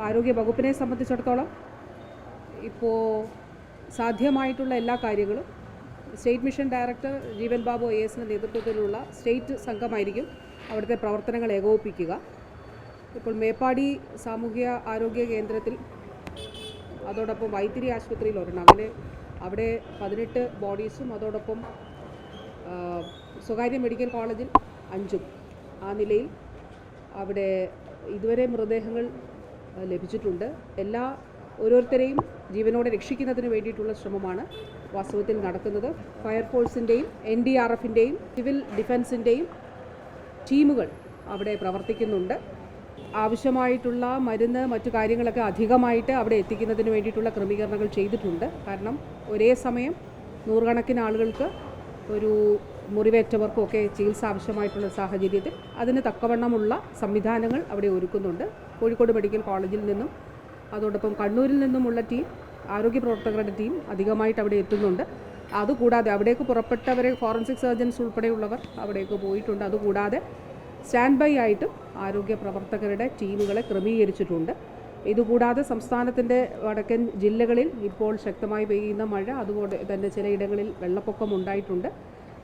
ആരോഗ്യ വകുപ്പിനെ സംബന്ധിച്ചിടത്തോളം ഇപ്പോൾ സാധ്യമായിട്ടുള്ള എല്ലാ കാര്യങ്ങളും state mission director Jeevan Babu IASന്റെ നേതൃത്വത്തിലുള്ള സ്റ്റേറ്റ് സംഘമായിരിക്കും അവിടുത്തെ പ്രവർത്തനങ്ങൾ ഏകോപിപ്പിക്കുക. ഇപ്പോൾ മേപ്പാടി സാമൂഹ്യ ആരോഗ്യ കേന്ദ്രത്തിൽ അതോടൊപ്പം വൈത്തിരി ആശുപത്രിയിൽ ഒരെണ്ണം, അങ്ങനെ അവിടെ 18 ബോഡീസും അതോടൊപ്പം സ്വകാര്യ മെഡിക്കൽ കോളേജിൽ 5 ആ നിലയിൽ അവിടെ ഇതുവരെ മൃതദേഹങ്ങൾ ലഭിച്ചിട്ടുണ്ട്. ഓരോരുത്തരെയും ജീവനോടെ രക്ഷിക്കുന്നതിന് വേണ്ടിയിട്ടുള്ള ശ്രമമാണ് വാസ്തവത്തിൽ നടക്കുന്നത്. ഫയർഫോഴ്സിൻ്റെയും NDRFൻ്റെയും സിവിൽ ഡിഫൻസിൻ്റെയും ടീമുകൾ അവിടെ പ്രവർത്തിക്കുന്നുണ്ട്. ആവശ്യമായിട്ടുള്ള മരുന്ന് മറ്റു കാര്യങ്ങളൊക്കെ അധികമായിട്ട് അവിടെ എത്തിക്കുന്നതിന് വേണ്ടിയിട്ടുള്ള ക്രമീകരണങ്ങൾ ചെയ്തിട്ടുണ്ട്. കാരണം ഒരേ സമയം നൂറുകണക്കിന് ആളുകൾക്ക് ഒരു മുറിവേറ്റവർക്കൊക്കെ ചികിത്സ ആവശ്യമായിട്ടുള്ള സാഹചര്യത്തിൽ അതിന് തക്കവണ്ണമുള്ള സംവിധാനങ്ങൾ അവിടെ ഒരുക്കുന്നുണ്ട്. കോഴിക്കോട് മെഡിക്കൽ കോളേജിൽ നിന്നും അതോടൊപ്പം കണ്ണൂരിൽ നിന്നുമുള്ള ടീം, ആരോഗ്യ പ്രവർത്തകരുടെ ടീം അധികമായിട്ട് അവിടെ എത്തുന്നുണ്ട്. അതുകൂടാതെ അവിടേക്ക് പുറപ്പെട്ടവരെ ഫോറൻസിക് സർജൻസ് ഉൾപ്പെടെയുള്ളവർ അവിടേക്ക് പോയിട്ടുണ്ട്. അതുകൂടാതെ സ്റ്റാൻഡ് ബൈ ആയിട്ടും ആരോഗ്യ പ്രവർത്തകരുടെ ടീമുകളെ ക്രമീകരിച്ചിട്ടുണ്ട്. ഇതുകൂടാതെ സംസ്ഥാനത്തിൻ്റെ വടക്കൻ ജില്ലകളിൽ ഇപ്പോൾ ശക്തമായി പെയ്യുന്ന മഴ, അതുകൊണ്ട് തന്നെ ചിലയിടങ്ങളിൽ വെള്ളപ്പൊക്കം ഉണ്ടായിട്ടുണ്ട്,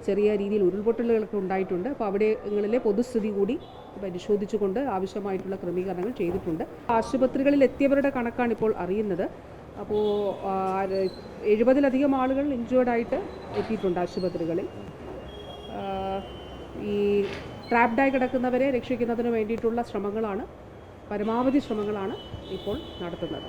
ചെറിയ രീതിയിൽ ഉരുൾപൊട്ടലുകളൊക്കെ ഉണ്ടായിട്ടുണ്ട്. അപ്പോൾ അവിടങ്ങളിലെ പൊതുസ്ഥിതി കൂടി പരിശോധിച്ചുകൊണ്ട് ആവശ്യമായിട്ടുള്ള ക്രമീകരണങ്ങൾ ചെയ്തിട്ടുണ്ട്. ആശുപത്രികളിൽ എത്തിയവരുടെ കണക്കാണ് ഇപ്പോൾ അറിയുന്നത്. അപ്പോൾ 70-ലധികം ആളുകൾ ഇൻജേർഡായിട്ട് എത്തിയിട്ടുണ്ട് ആശുപത്രികളിൽ. ഈ ട്രാപ്ഡായി കിടക്കുന്നവരെ രക്ഷിക്കുന്നതിന് വേണ്ടിയിട്ടുള്ള പരമാവധി ശ്രമങ്ങളാണ് ഇപ്പോൾ നടത്തുന്നത്.